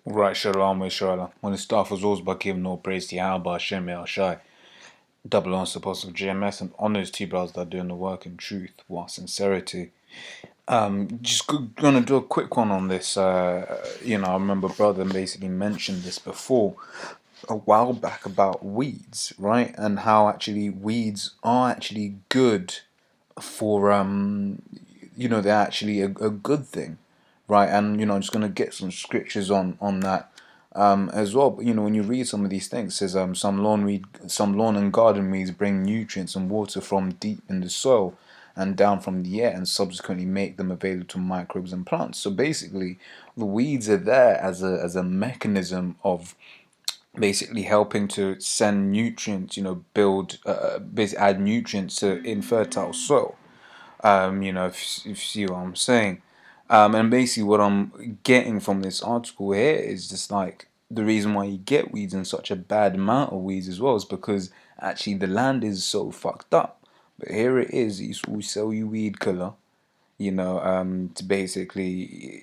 Right, Shalom, Shalom. When it starts was always by giving all praise to Yahweh, Hashem, El Shai, double honors to Apostle GMS, and honors to you brothers that are doing the work in truth, while sincerity. Just gonna do a quick one on this. I remember brother basically mentioned this before a while back about weeds, right? And how actually weeds are actually good for they're actually a good thing, right? And I'm just gonna get some scriptures on that as well. But when you read some of these things, it says some lawn and garden weeds bring nutrients and water from deep in the soil and down from the air, and subsequently make them available to microbes and plants. So basically, the weeds are there as a mechanism of basically helping to send nutrients, build, basically add nutrients to infertile soil. If you see what I'm saying. And basically what I'm getting from this article here is just like the reason why you get weeds and such a bad amount of weeds as well is because actually the land is so fucked up. But here it is, we sell you weed killer, to basically,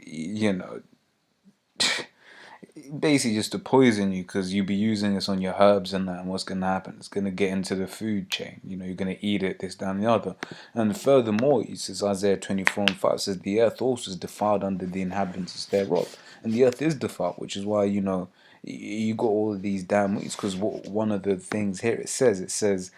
basically just to poison you because you be using this on your herbs and that, and what's going to happen, it's going to get into the food chain, you're going to eat it, this, that, and the other. And furthermore, it says Isaiah 24:5 says the earth also is defiled under the inhabitants thereof, and the earth is defiled, which is why you got all of these damn weeds. Because one of the things here it says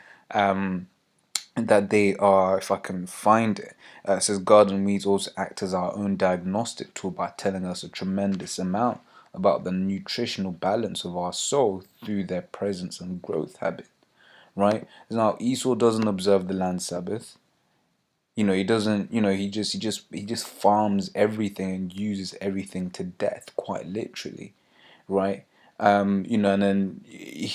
that they are, if I can find it, it says garden weeds also act as our own diagnostic tool by telling us a tremendous amount about the nutritional balance of our soul through their presence and growth habit. Right now, Esau doesn't observe the land Sabbath. He doesn't. He just farms everything and uses everything to death, quite literally, right? And then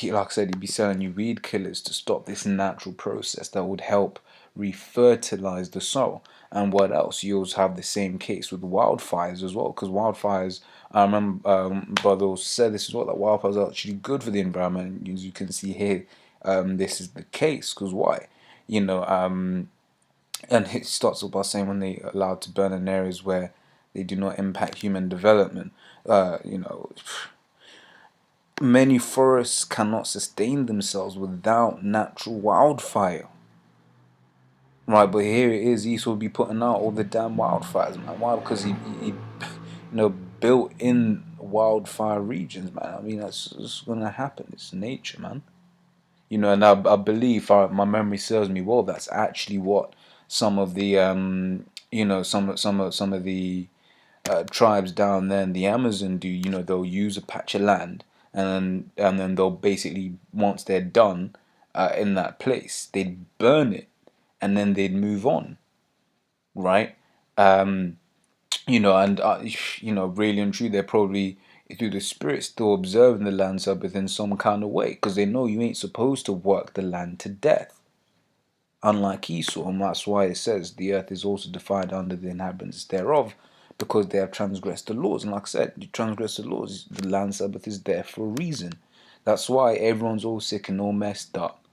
like I said, he'd be selling you weed killers to stop this natural process that would help refertilize the soil. And what else? You also have the same case with wildfires as well, because wildfires. I remember brother also said this as well, that wildfires are actually good for the environment. As you can see here, this is the case. Because why? And it starts off by saying when they are allowed to burn in areas where they do not impact human development. Uh, you know, Many forests cannot sustain themselves without natural wildfire. Right, but here it is, Esau will be putting out all the damn wildfires, man. Why? Because he built in wildfire regions, man. I mean, that's gonna happen. It's nature, man. And I believe, if my memory serves me well, that's actually what some of the some of the tribes down there in the Amazon do. They'll use a patch of land, and then they'll basically, once they're done in that place, they'd burn it, and then they'd move on, right? Really and truly, they're probably through the spirit still observing the land Sabbath in some kind of way, because they know you ain't supposed to work the land to death, unlike Esau. And that's why it says the earth is also defied under the inhabitants thereof, because they have transgressed the laws. And like I said, you transgress the laws, the land Sabbath is there for a reason. That's why everyone's all sick and all messed up.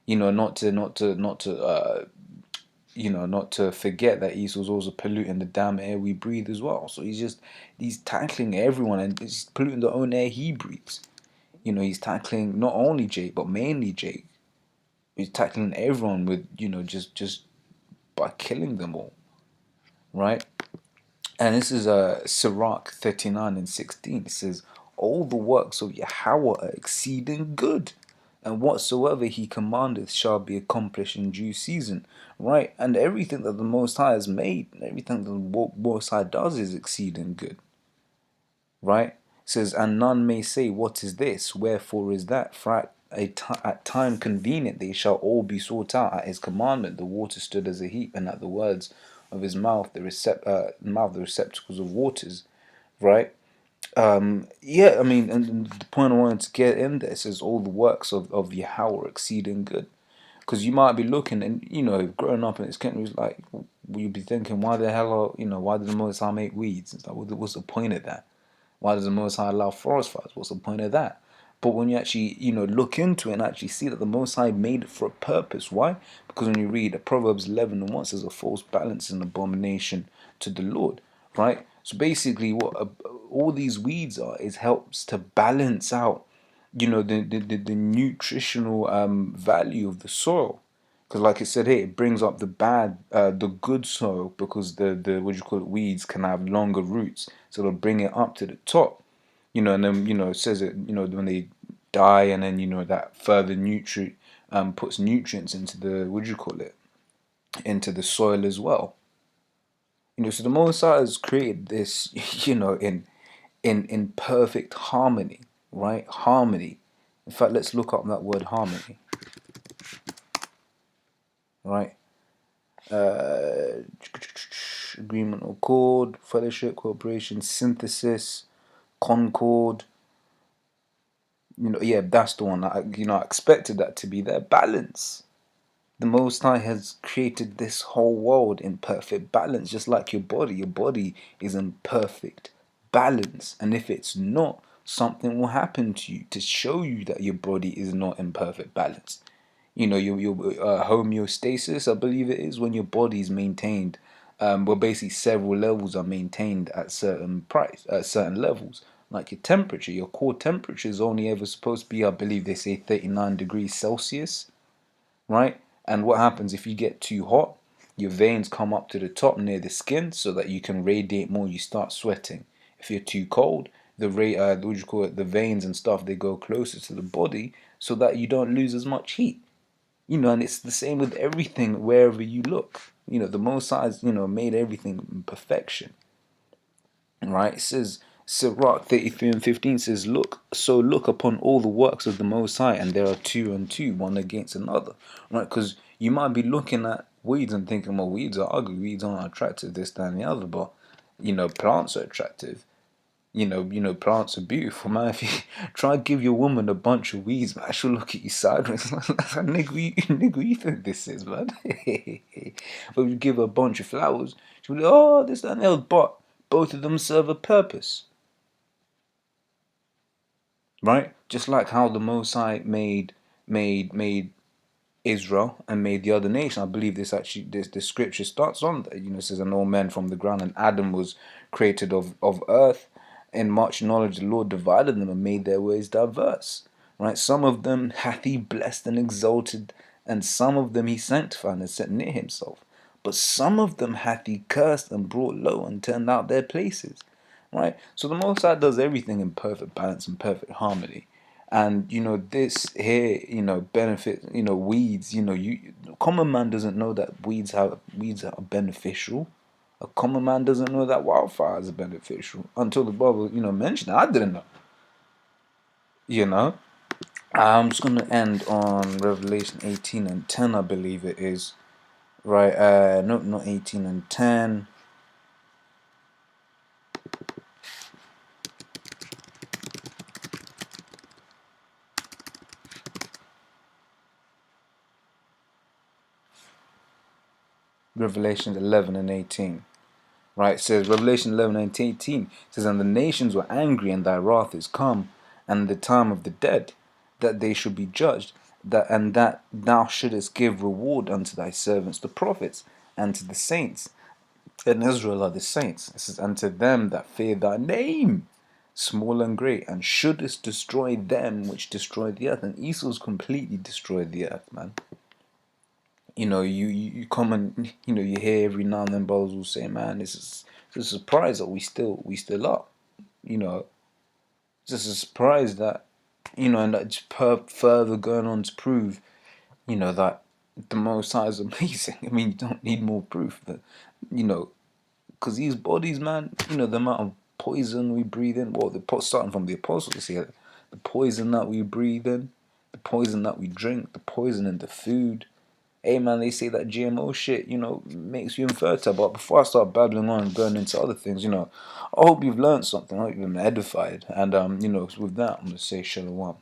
Not to forget that Esau's also polluting the damn air we breathe as well. So he's tackling everyone, and he's polluting the own air he breathes. He's tackling not only Jake, but mainly Jake. He's tackling everyone with, just by killing them all, right? And this is Sirach 39:16. It says, all the works of Yahweh are exceeding good, and whatsoever he commandeth shall be accomplished in due season. Right? And everything that the Most High has made, and everything that the Most High does is exceeding good. Right? It says, and none may say, what is this? Wherefore is that? For at time convenient they shall all be sought out. At his commandment the water stood as a heap, and at the words of his mouth the receptacles of waters. Right? Yeah, I mean, and the point I wanted to get in there says all the works of Yahweh are exceeding good. Because you might be looking, and growing up in this country, it's like, you'd be thinking, why the hell why did the Most High make weeds? It's like, what's the point of that? Why does the Most High allow forest fires? What's the point of that? But when you actually, look into it and actually see that the Most High made it for a purpose. Why? Because when you read Proverbs 11:1 says a false balance is an abomination to the Lord, right? So basically, what all these weeds are is helps to balance out, the nutritional value of the soil. Because like I said here, it brings up the good soil, because the what you call it, weeds can have longer roots, so it'll bring it up to the top. And then it says it, when they die, and then that further nutrient puts nutrients into the what do you call it, into the soil as well. So the Most High has created this, in perfect harmony, right? Harmony. In fact, let's look up that word harmony, right? Agreement, accord, fellowship, cooperation, synthesis, concord. Yeah, that's the one. I expected that to be there. Balance. The Most High has created this whole world in perfect balance, just like your body. Your body is in perfect balance, and if it's not, something will happen to you to show you that your body is not in perfect balance. Your homeostasis, I believe it is, when your body is maintained. Well, basically, several levels are maintained at certain levels. Like your temperature, your core temperature is only ever supposed to be, I believe they say, 39 degrees Celsius, right? And what happens if you get too hot? Your veins come up to the top near the skin so that you can radiate more. You start sweating. If you're too cold, what do you call it? The veins and stuff, they go closer to the body so that you don't lose as much heat. And it's the same with everything wherever you look. The Most High, made everything in perfection. Right? It says, Sirach 33:15 says, look upon all the works of the Most High, and there are two and two, one against another. Right? Because you might be looking at weeds and thinking, well, weeds are ugly, weeds aren't attractive, this, that, and the other, but plants are attractive. Plants are beautiful, man. If you try to give your woman a bunch of weeds, man, she'll look at you sideways. Like, nigga, you think this is, man? But if you give her a bunch of flowers, she'll be like, oh, this, that, and the other. But both of them serve a purpose, right? Just like how the Most High made Israel and made the other nation. I believe this scripture starts on that. It says, and all men from the ground, and Adam was created of earth. In much knowledge the Lord divided them and made their ways diverse. Right? Some of them hath he blessed and exalted, and some of them he sanctified and set near himself. But some of them hath he cursed and brought low and turned out their places. Right? So the Most High does everything in perfect balance and perfect harmony. And this here, benefit, weeds, common man doesn't know that weeds are beneficial. A common man doesn't know that wildfires are beneficial until the brother, mentioned it. I didn't know. I'm just gonna end on Revelation 18:10, I believe it is. Right, no, not 18:10. Revelation 11:18. Right, it says, Revelation 11:18 says, and the nations were angry, and thy wrath is come, and the time of the dead, that they should be judged, that thou shouldest give reward unto thy servants the prophets, and to the saints. And Israel are the saints. It says, unto them that fear thy name, small and great, and shouldest destroy them which destroy the earth. And Esau's completely destroyed the earth, man. You come and you hear every now and then brothers will say, man, it's a surprise that we still up. It's just a surprise that and that's further going on to prove that the Most High is amazing. I mean, you don't need more proof that because these bodies, man, the amount of poison we breathe in. Well, starting from the apostles here, the poison that we breathe in, the poison that we drink, the poison in the food. Hey man, they say that GMO shit, makes you infertile. But before I start babbling on and going into other things, I hope you've learned something. I hope you've been edified. And with that, I'm gonna say shalom.